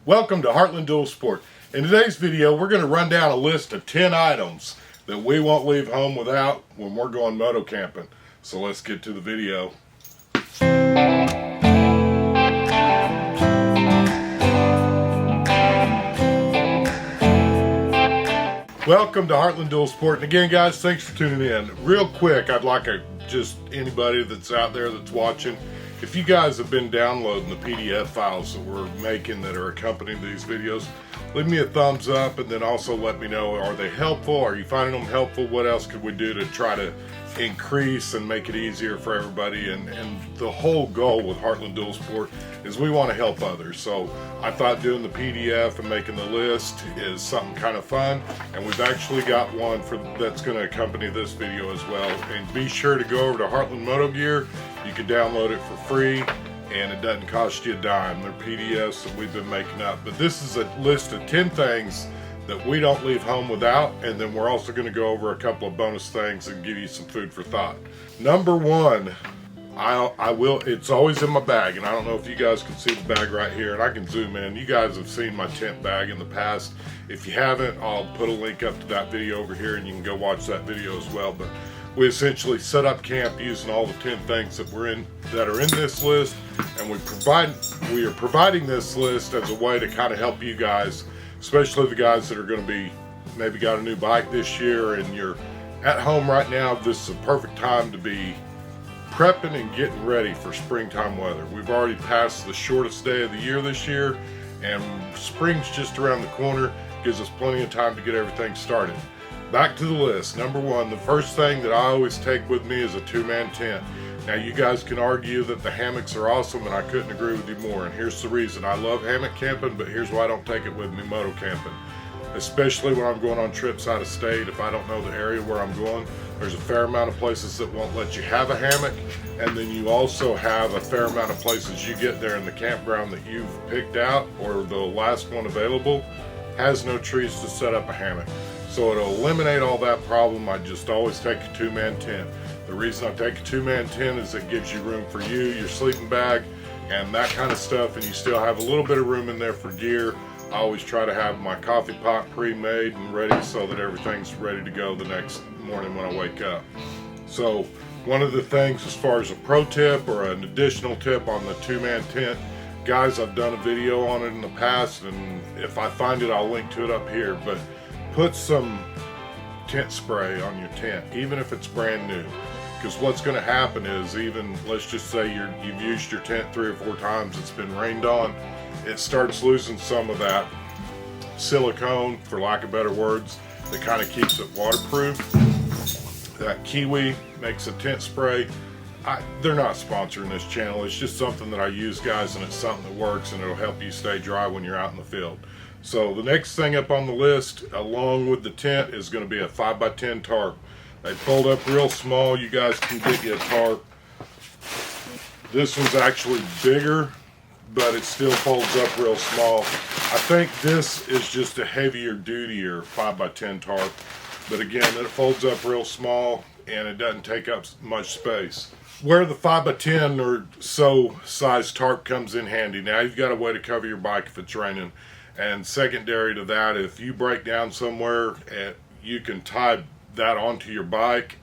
Welcome to Heartland Dual Sport. In today's video, we're going to run down a list of 10 items that we won't leave home without when we're going moto camping. So let's get to the video. Welcome to Heartland Dual Sport. And again, guys, thanks for tuning in. Real quick, I'd like just anybody that's out there that's watching, if you guys have been downloading the PDF files that we're making that are accompanying these videos, leave me a thumbs up and then also let me know, are they helpful? Are you finding them helpful? What else could we do to try to increase and make it easier for everybody? And the whole goal with Heartland Dual Sport is we want to help others. So I thought doing the PDF and making the list is something kind of fun, and we've actually got one that's going to accompany this video as well. And be sure to go over to Heartland Moto Gear. You can download it for free and it doesn't cost you a dime. They're PDFs that we've been making up, but this is a list of 10 things that we don't leave home without, and then we're also going to go over a couple of bonus things and give you some food for thought. Number one, it's always in my bag, and I don't know if you guys can see the bag right here, and I can zoom in. You guys have seen my tent bag in the past. If you haven't, I'll put a link up to that video over here and you can go watch that video as well. But we essentially set up camp using all the 10 things that are in this list, and we are providing this list as a way to kind of help you guys, especially the guys that are going to be maybe got a new bike this year and you're at home right now. This is a perfect time to be prepping and getting ready for springtime weather. We've already passed the shortest day of the year this year, and spring's just around the corner. Gives us plenty of time to get everything started. Back to the list. Number one, the first thing that I always take with me is a two-man tent. Now, you guys can argue that the hammocks are awesome, and I couldn't agree with you more. And here's the reason. I love hammock camping, but here's why I don't take it with me moto camping. Especially when I'm going on trips out of state, if I don't know the area where I'm going, there's a fair amount of places that won't let you have a hammock, and then you also have a fair amount of places you get there in the campground that you've picked out, or the last one available has no trees to set up a hammock. So to eliminate all that problem, I just always take a two-man tent. The reason I take a two-man tent is it gives you room for you, your sleeping bag, and that kind of stuff, and you still have a little bit of room in there for gear. I always try to have my coffee pot pre-made and ready so that everything's ready to go the next morning when I wake up. So one of the things, as far as a pro tip or an additional tip on the two-man tent, guys, I've done a video on it in the past, and if I find it, I'll link to it up here, but put some tent spray on your tent, even if it's brand new. Because what's going to happen is, even let's just say you've used your tent 3 or 4 times, it's been rained on, it starts losing some of that silicone, for lack of better words, that kind of keeps it waterproof. That Kiwi makes a tent spray. They're not sponsoring this channel, it's just something that I use, guys, and it's something that works, and it'll help you stay dry when you're out in the field. So the next thing up on the list, along with the tent, is going to be a 5x10 tarp. They fold up real small. You guys can get you a tarp. This one's actually bigger, but it still folds up real small. I think this is just a heavier dutier 5x10 tarp, but again, it folds up real small and it doesn't take up much space. Where the 5x10 or so size tarp comes in handy, now you've got a way to cover your bike if it's raining. And secondary to that, if you break down somewhere, you can tie that onto your bike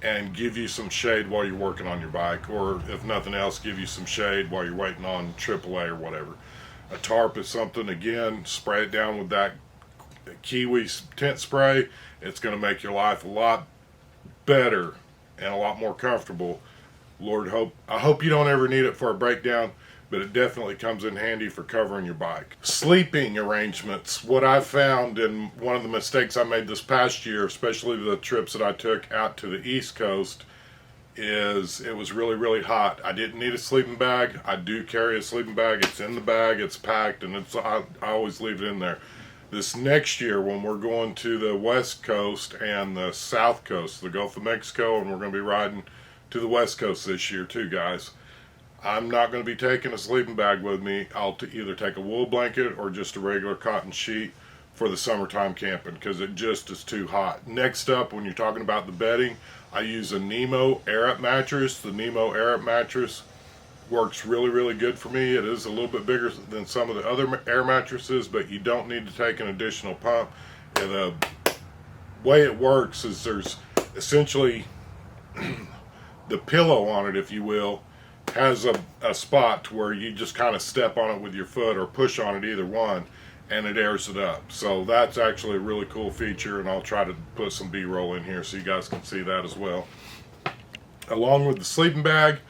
and give you some shade while you're working on your bike, or if nothing else, give you some shade while you're waiting on AAA or whatever. A tarp is something, again, spray it down with that Kiwi tent spray. It's going to make your life a lot better and a lot more comfortable. I hope you don't ever need it for a breakdown, but it definitely comes in handy for covering your bike. Sleeping arrangements. What I found, and one of the mistakes I made this past year, especially the trips that I took out to the East Coast, is it was really, really hot. I didn't need a sleeping bag. I do carry a sleeping bag. It's in the bag, it's packed, and I always leave it in there. This next year, when we're going to the West Coast and the South Coast, the Gulf of Mexico, and we're going to be riding to the West Coast this year too, guys, I'm not going to be taking a sleeping bag with me. I'll either take a wool blanket or just a regular cotton sheet for the summertime camping, because it just is too hot. Next up, when you're talking about the bedding, I use a Nemo Air Up mattress. The Nemo Air Up mattress works really, really good for me. It is a little bit bigger than some of the other air mattresses, but you don't need to take an additional pump. And the way it works is there's essentially the pillow on it, if you will, has a spot where you just kind of step on it with your foot or push on it, either one, and it airs it up. So that's actually a really cool feature, and I'll try to put some B-roll in here so you guys can see that as well. Along with the sleeping bag,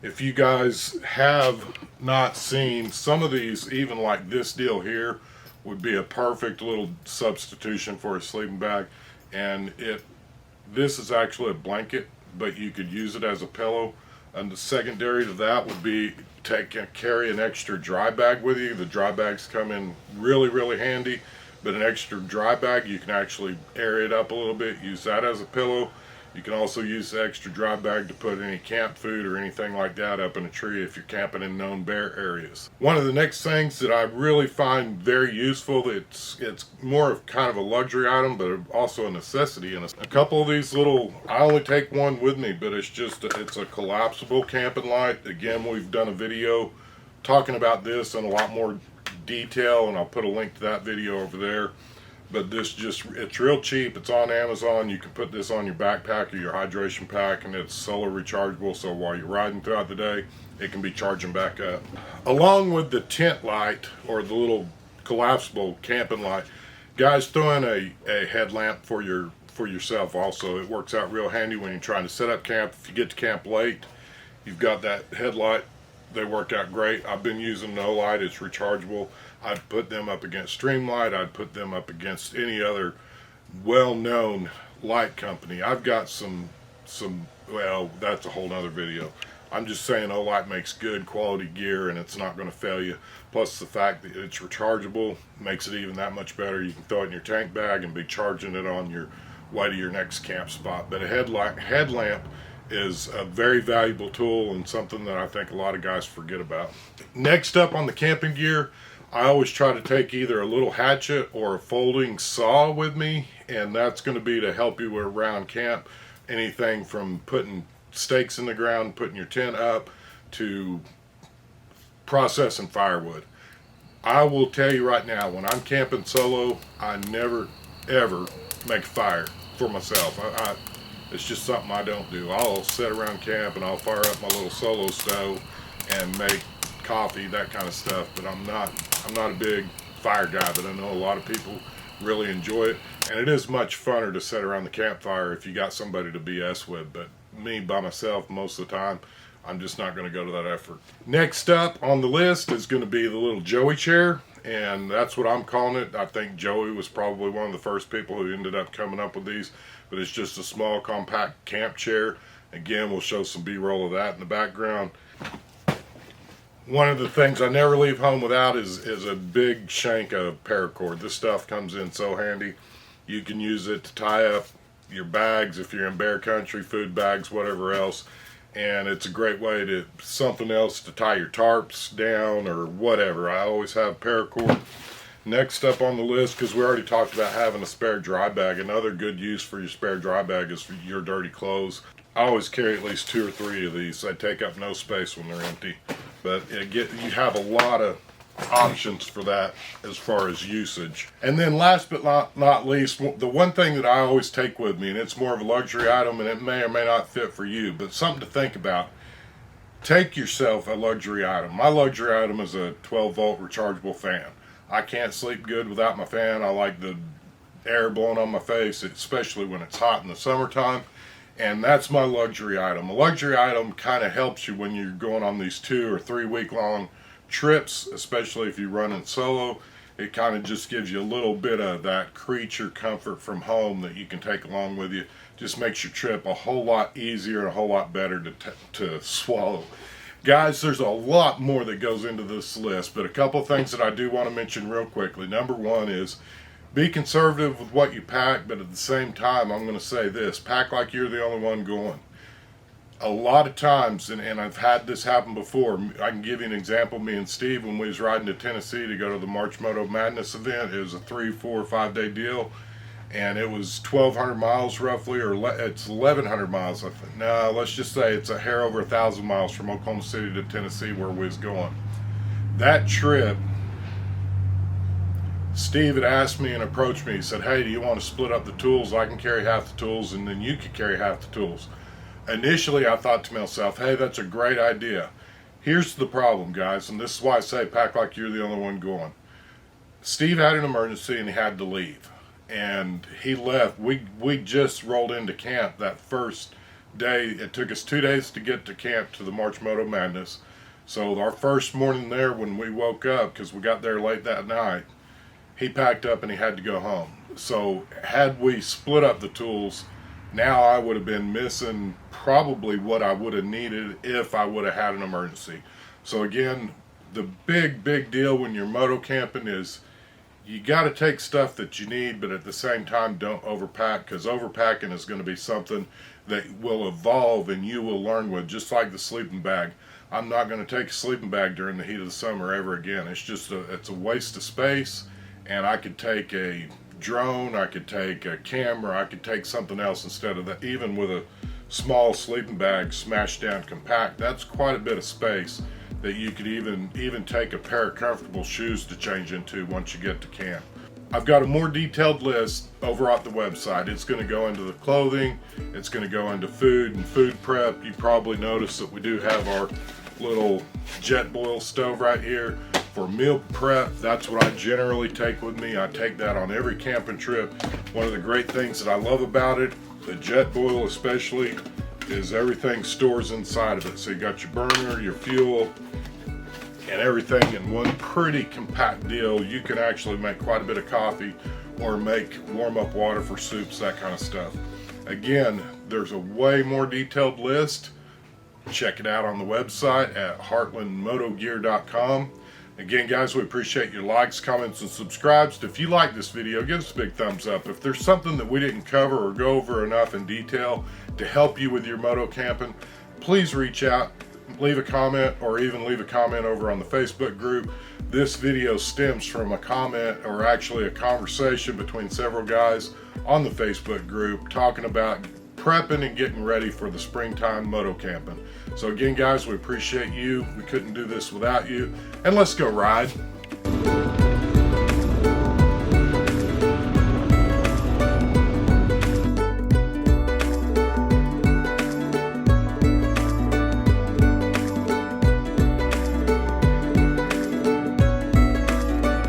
if you guys have not seen some of these, even like this deal here would be a perfect little substitution for a sleeping bag. And this is actually a blanket, but you could use it as a pillow. And the secondary to that would be carry an extra dry bag with you. The dry bags come in really, really handy, but an extra dry bag, you can actually air it up a little bit, use that as a pillow. You can also use the extra dry bag to put any camp food or anything like that up in a tree if you're camping in known bear areas. One of the next things that I really find very useful, it's more of kind of a luxury item, but also a necessity. And a couple of these little, I only take one with me, but it's a collapsible camping light. Again, we've done a video talking about this in a lot more detail, and I'll put a link to that video over there. But it's real cheap. It's on Amazon. You can put this on your backpack or your hydration pack, and it's solar rechargeable, so while you're riding throughout the day, it can be charging back up. Along with the tent light, or the little collapsible camping light, guys, throw in a headlamp for yourself also. It works out real handy when you're trying to set up camp. If you get to camp late, you've got that headlight. They work out great. I've been using No Light. It's rechargeable. I'd put them up against Streamlight. I'd put them up against any other well-known light company. I've got some, well, that's a whole nother video. I'm just saying Olight makes good quality gear, and it's not going to fail you. Plus the fact that it's rechargeable makes it even that much better. You can throw it in your tank bag and be charging it on your way to your next camp spot. But a headlamp is a very valuable tool, and something that I think a lot of guys forget about. Next up on the camping gear, I always try to take either a little hatchet or a folding saw with me, and that's going to be to help you around camp. Anything from putting stakes in the ground, putting your tent up, to processing firewood. I will tell you right now, when I'm camping solo, I never ever make a fire for myself. It's just something I don't do. I'll sit around camp and I'll fire up my little solo stove and make coffee, that kind of stuff, but I'm not a big fire guy, but I know a lot of people really enjoy it, and it is much funner to sit around the campfire if you got somebody to BS with. But me, by myself, most of the time, I'm just not going to go to that effort. Next up on the list is going to be the little Joey chair, and that's what I'm calling it. I think Joey was probably one of the first people who ended up coming up with these, but it's just a small compact camp chair. Again, we'll show some B-roll of that in the background. One of the things I never leave home without is a big shank of paracord. This stuff comes in so handy. You can use it to tie up your bags if you're in bear country, food bags, whatever else. And it's a great way to, something else to tie your tarps down or whatever. I always have paracord. Next up on the list, because we already talked about having a spare dry bag, another good use for your spare dry bag is for your dirty clothes. I always carry at least 2 or 3 of these. They take up no space when they're empty. But you have a lot of options for that as far as usage. And then last but not least, the one thing that I always take with me, and it's more of a luxury item, and it may or may not fit for you, but something to think about. Take yourself a luxury item. My luxury item is a 12-volt rechargeable fan. I can't sleep good without my fan. I like the air blowing on my face, especially when it's hot in the summertime. And that's my luxury item. A luxury item kind of helps you when you're going on these 2 or 3 week long trips, especially if you're running solo. It kind of just gives you a little bit of that creature comfort from home that you can take along with you. Just makes your trip a whole lot easier and a whole lot better to swallow. Guys, there's a lot more that goes into this list, but a couple things that I do want to mention real quickly. Number one is, be conservative with what you pack, but at the same time, I'm going to say this: pack like you're the only one going. A lot of times, and I've had this happen before, I can give you an example. Me and Steve, when we was riding to Tennessee to go to the March Moto Madness event, it was a 3, 4, 5 day deal, and it was 1,200 miles roughly, or it's 1,100 miles. I think. No, let's just say it's a hair over 1,000 miles from Oklahoma City to Tennessee, where we was going. That trip, Steve had asked me and approached me. He said, "Hey, do you want to split up the tools? I can carry half the tools, and then you can carry half the tools." Initially, I thought to myself, "Hey, that's a great idea." Here's the problem, guys, and this is why I say pack like you're the only one going. Steve had an emergency and he had to leave, and he left. We just rolled into camp that first day. It took us 2 days to get to camp, to the March Moto Madness. So our first morning there, when we woke up, because we got there late that night, he packed up and he had to go home. So had we split up the tools, now I would have been missing probably what I would have needed if I would have had an emergency. So again, the big deal when you're moto camping is you got to take stuff that you need, but at the same time don't overpack, because overpacking is going to be something that will evolve and you will learn with, just like the sleeping bag. I'm not going to take a sleeping bag during the heat of the summer ever again. It's just it's a waste of space, and I could take a drone, I could take a camera, I could take something else instead of that. Even with a small sleeping bag smashed down compact, that's quite a bit of space that you could even take a pair of comfortable shoes to change into once you get to camp. I've got a more detailed list over at the website. It's going to go into the clothing, it's going to go into food and food prep. You probably noticed that we do have our little jet boil stove right here for meal prep. That's what I generally take with me. I take that on every camping trip. One of the great things that I love about it, the jet boil especially, is everything stores inside of it. So you got your burner, your fuel, and everything in one pretty compact deal. You can actually make quite a bit of coffee or make warm up water for soups, that kind of stuff. Again, there's a way more detailed list. Check it out on the website at heartlandmotogear.com. Again, guys, we appreciate your likes, comments, and subscribes. If you like this video, give us a big thumbs up. If there's something that we didn't cover or go over enough in detail to help you with your moto camping, please reach out, leave a comment, or even leave a comment over on the Facebook group. This video stems from a comment, or actually a conversation between several guys on the Facebook group talking about prepping and getting ready for the springtime moto camping. So again, guys, we appreciate you. We couldn't do this without you. And let's go ride.